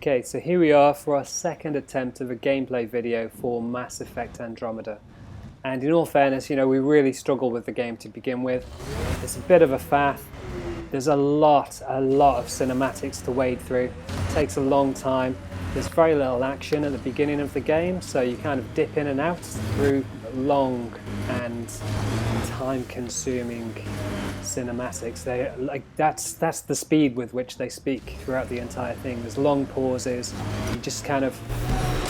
Okay, so here we are for our second attempt of a gameplay video for Mass Effect Andromeda. And in all fairness, you know, we really struggled with the game to begin with. It's a bit of a faff. There's a lot of cinematics to wade through. It takes a long time. There's very little action at the beginning of the game, so you kind of dip in and out through long and time-consuming cinematics. That's the speed with which they speak throughout the entire thing. There's long pauses. You just kind of,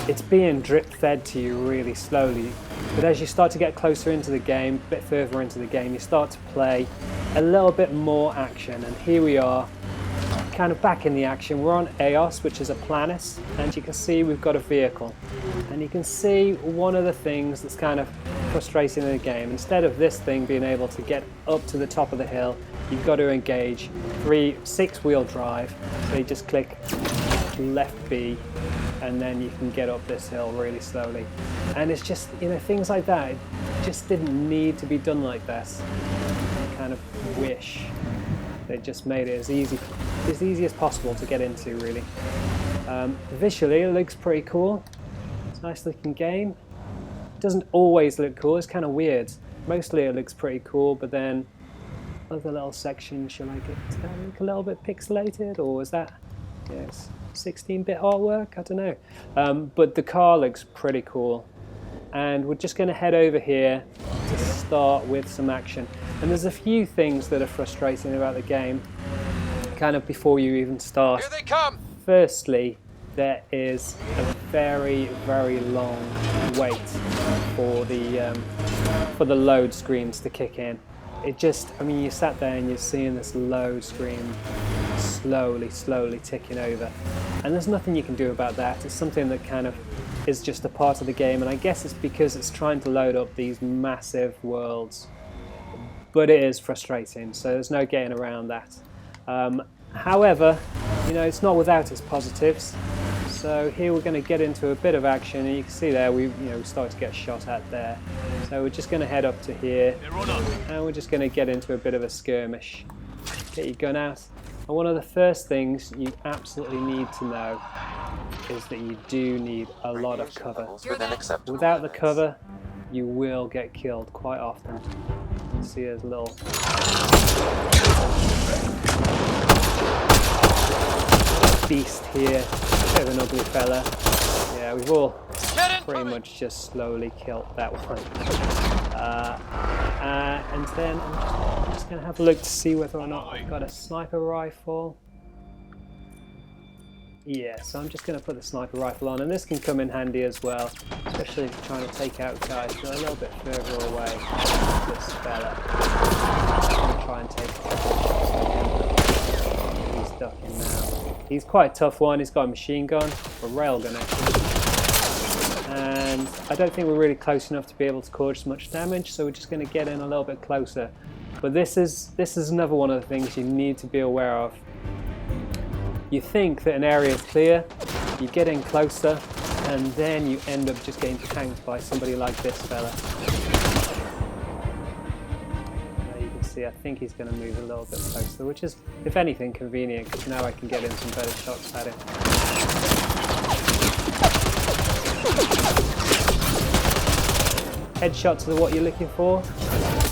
it's being drip-fed to you really slowly. But as you start to get closer into the game, a bit further into the game, you start to play a little bit more action. And here we are, kind of back in the action. We're on Eos, which is a planet, and you can see we've got a vehicle. And you can see one of the things that's kind of frustrating in the game. Instead of this thing being able to get up to the top of the hill, you've got to engage 6-wheel drive. So you just click left B, and then you can get up this hill really slowly. And it's just, you know, things like that, it just didn't need to be done like this. I kind of wish they just made it as easy as possible to get into, really. Visually, it looks pretty cool. It's a nice looking game. It doesn't always look cool, it's kind of weird. Mostly it looks pretty cool, but then other little sections, does that look a little bit pixelated, or is that, yes, 16-bit artwork? I don't know. But the car looks pretty cool. And we're just going to head over here to start with some action. And there's a few things that are frustrating about the game, kind of before you even start. Here they come! Firstly, there is a very long wait for the load screens to kick in. It just, I mean, you sat there and you're seeing this load screen slowly ticking over. And there's nothing you can do about that. It's something that kind of is just a part of the game, and I guess it's because it's trying to load up these massive worlds. But it is frustrating, so there's no getting around that. However, you know, it's not without its positives. So here we're going to get into a bit of action, and you can see there we start to get shot at there. So we're just going to head up to here, and we're just going to get into a bit of a skirmish. Get your gun out. And one of the first things you absolutely need to know is that you do need a lot of cover. Without the cover, you will get killed quite often. You see there's a little beast here, bit of an ugly fella. Yeah, we've all pretty much just slowly killed that one. And then I'm just going to have a look to see whether or not I've got a sniper rifle. Yeah, so I'm just going to put the sniper rifle on, and this can come in handy as well, especially if you're trying to take out guys who are a little bit further away. This fella. I'm going to try and take a couple of shots at him. He's ducking now. He's quite a tough one. He's got a machine gun, a railgun actually. And I don't think we're really close enough to be able to cause much damage, so we're just going to get in a little bit closer. But this is another one of the things you need to be aware of. You think that an area is clear, you get in closer, and then you end up just getting tanked by somebody like this fella. You can see, I think he's going to move a little bit closer, which is, if anything, convenient, because now I can get in some better shots at him. Headshots are what you're looking for.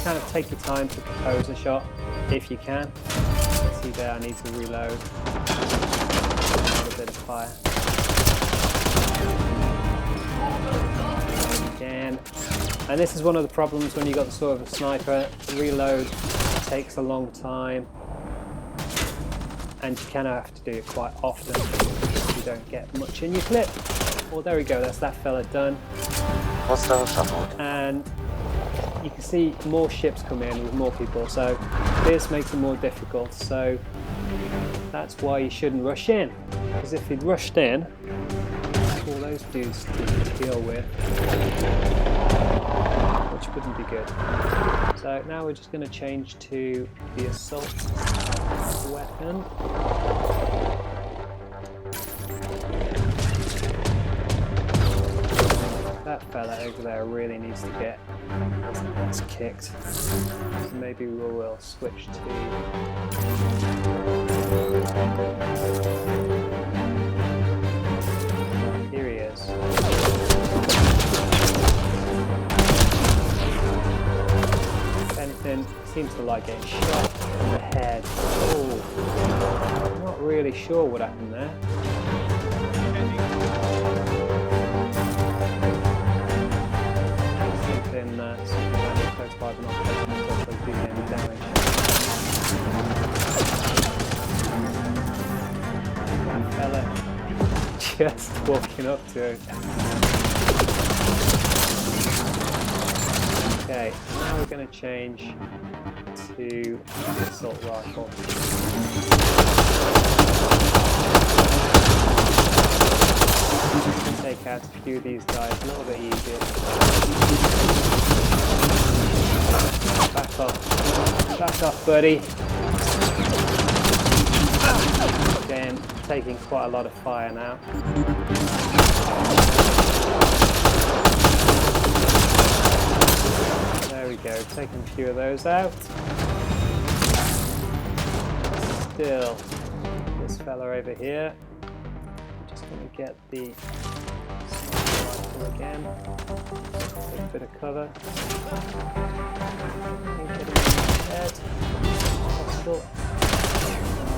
Kind of take your time to compose a shot, if you can. See there, I need to reload. A bit of fire. Again. And this is one of the problems when you got the sort of a sniper. Reload takes a long time, and you kind of have to do it quite often if you don't get much in your clip. Well, there we go, that's that fella done. And you can see more ships come in with more people, so this makes it more difficult. So that's why you shouldn't rush in, because if you'd rushed in, all those dudes to deal with, which wouldn't be good. So now we're just going to change to the assault weapon. That fella over there really needs to get his ass kicked. So maybe we will switch to seem to like getting shot in the head. Oh, I'm not really sure what happened there. Something like close by but not close enough to do any damage. That fella just walking up to it. Okay, now we're going to change to the assault rifle. Take out a few of these guys a little bit easier. Back off, buddy. Again, taking quite a lot of fire now. There we go, taking a few of those out. Still, this fella over here. Just going to get the rifle again. Take a bit of cover. Get him in the head. Possible.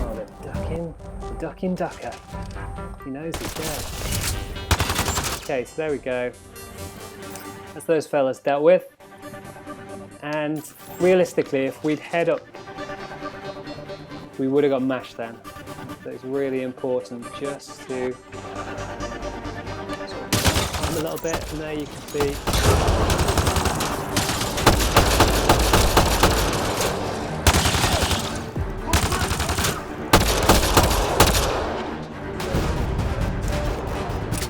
Oh, they're ducking. The ducking ducker. He knows he's dead. Okay, so there we go. That's those fellas dealt with. And realistically, if we'd head up, we would have got mashed then. So it's really important just to sort of climb a little bit, and there you can see.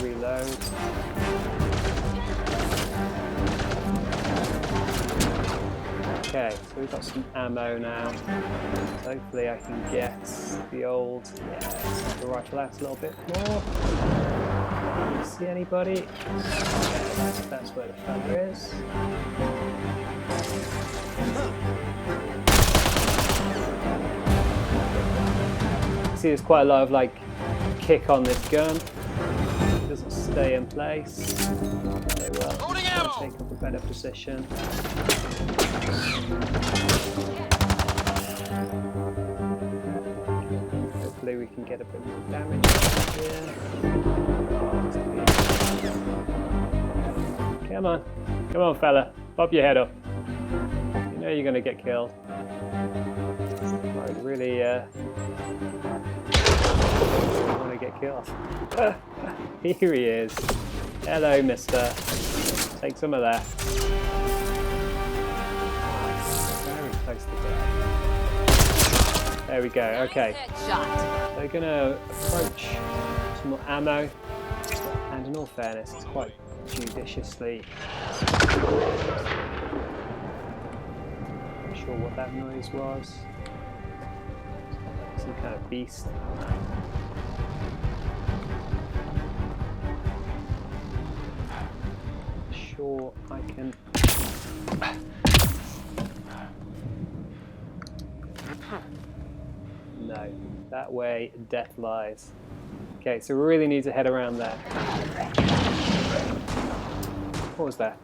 Reload. Okay, so we've got some ammo now. So hopefully I can get the old, the rifle out a little bit more. Can you see anybody? Yeah, that's where the fella is. See, there's quite a lot of like kick on this gun. It doesn't stay in place very well. Take up a better position. Hopefully we can get a bit more damage here. Come on fella, pop your head up. You know you're going to get killed. I really want to get killed. Here he is. Hello, mister. Take some of that. Very close to death. There we go, okay. So we're going to approach some more ammo. And in all fairness, it's quite judiciously. Not sure what that noise was. Some kind of beast. Sure, I can. No, that way death lies. Okay, so we really need to head around there. What was that?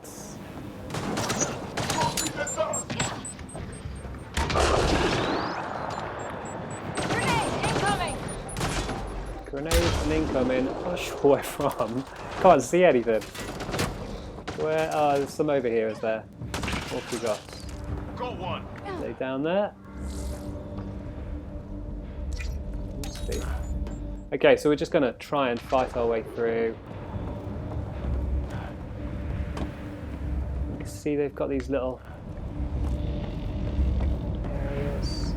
Grenades and incoming. I'm not sure where from. Can't see anything. Where? Oh, there's some over here, is there? What have we got? Go one. Are they down there? Must be. Okay, so we're just going to try and fight our way through. You can see they've got these little areas.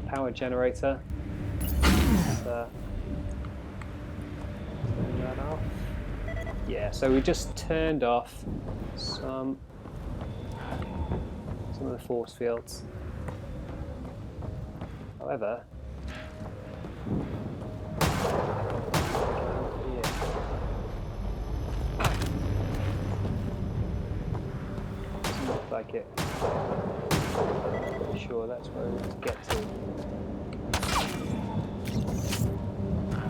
Power generator. Let's turn that off. Yeah, so we just turned off some of the force fields. However, doesn't look like it. Pretty sure that's where we want to get to.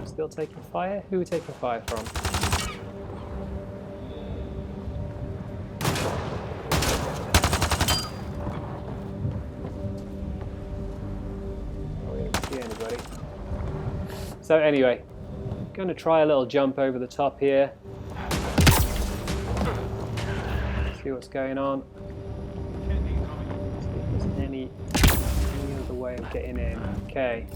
Still taking fire? Who are we taking fire from? So anyway, going to try a little jump over the top here. See what's going on. See if there's any other way of getting in. Okay.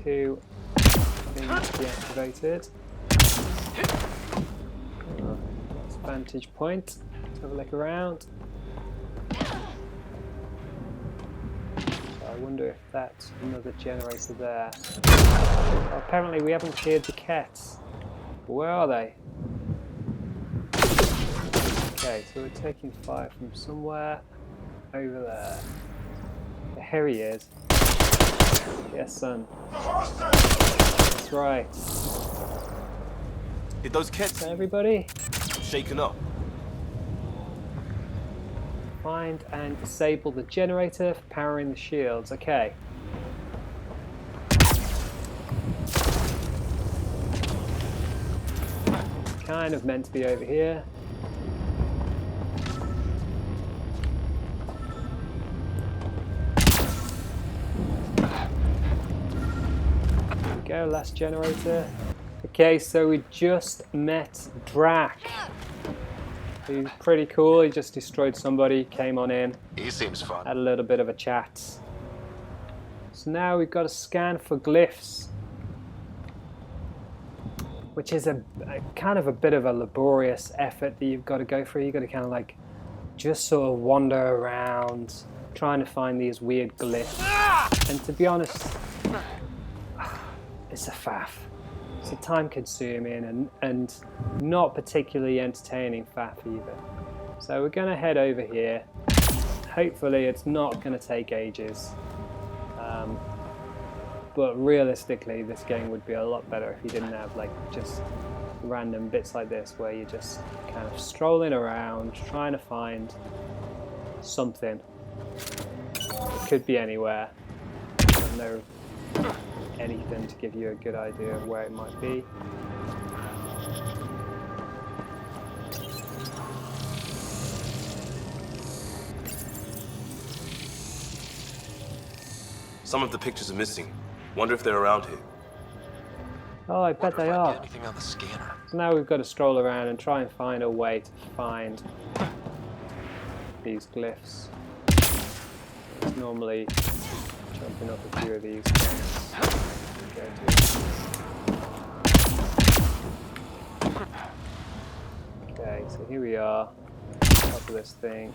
2 things deactivated. That's vantage point. Let's have a look around. I wonder if that's another generator there. Well, apparently we haven't cleared the Ketts. Where are they? Okay, so we're taking fire from somewhere over there. Here he is. Yes, son. That's right. Did those Ketts Everybody, shaken up? find and disable the generator for powering the shields. Okay. Kind of meant to be over here. There we go, last generator. Okay, so we just met Drac. He's pretty cool. He just destroyed somebody, came on in. He seems fun. Had a little bit of a chat. So now we've got to scan for glyphs, which is a kind of a bit of a laborious effort that you've got to go through. You've got to kind of like just sort of wander around trying to find these weird glyphs. And to be honest, it's a faff. It's a time-consuming and not particularly entertaining faff either. So we're going to head over here. Hopefully it's not going to take ages. But realistically, this game would be a lot better if you didn't have like just random bits like this where you're just kind of strolling around trying to find something. It could be anywhere. I don't know anything to give you a good idea of where it might be. Some of the pictures are missing. Wonder if they're around here. Oh, I bet they are. Anything on the scanner? So now we've got to stroll around and try and find a way to find these glyphs. It's normally jumping up a few of these things. Okay, so here we are, top of this thing.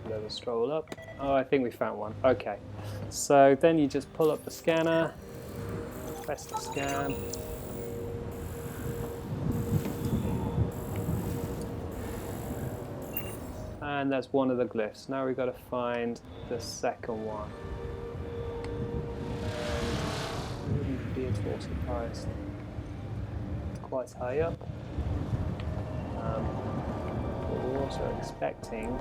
Let us stroll up. Oh, I think we found one. Okay, so then you just pull up the scanner, press the scan. And that's one of the glyphs. Now we've got to find the second one. Wouldn't be at all surprised. It's quite high up. But we're also expecting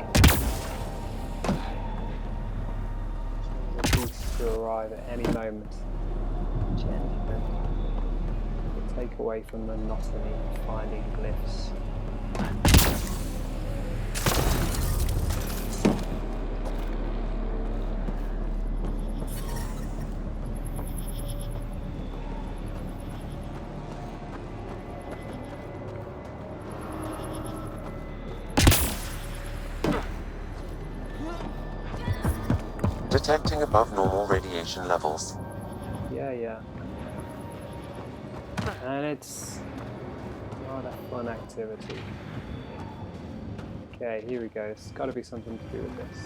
the beast to arrive at any moment. Gently. To take away from the monotony of finding glyphs. Detecting above normal radiation levels. Yeah. And it's not a fun activity. Okay, here we go. It's got to be something to do with this.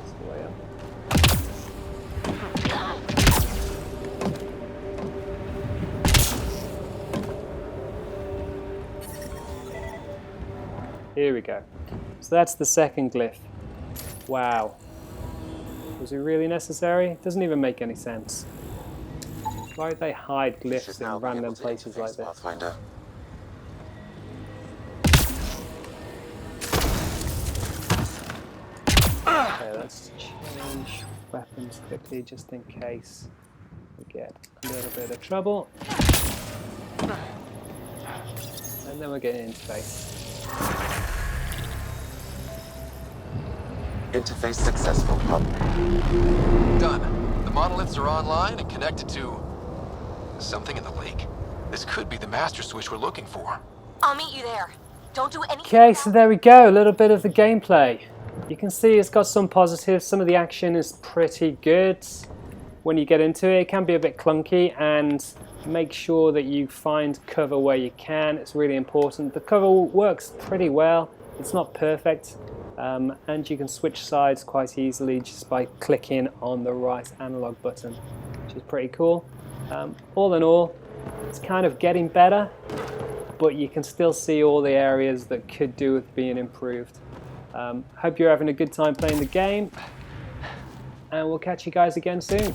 It's the way up. Here we go. So that's the second glyph. Wow. Was it really necessary? It doesn't even make any sense. Why would they hide glyphs in random places like this? Pathfinder. Okay, let's change weapons quickly just in case we get a little bit of trouble. And then we're getting into base. Interface successful, Pup. Done. The monoliths are online and connected to something in the lake. This could be the master switch we're looking for. I'll meet you there. Don't do anything. Okay, so there we go, a little bit of the gameplay. You can see it's got some positives. Some of the action is pretty good. When you get into it, it can be a bit clunky, and make sure that you find cover where you can. It's really important. The cover works pretty well. It's not perfect, and you can switch sides quite easily just by clicking on the right analog button, which is pretty cool. All in all, it's kind of getting better, but you can still see all the areas that could do with being improved. Hope you're having a good time playing the game, and we'll catch you guys again soon.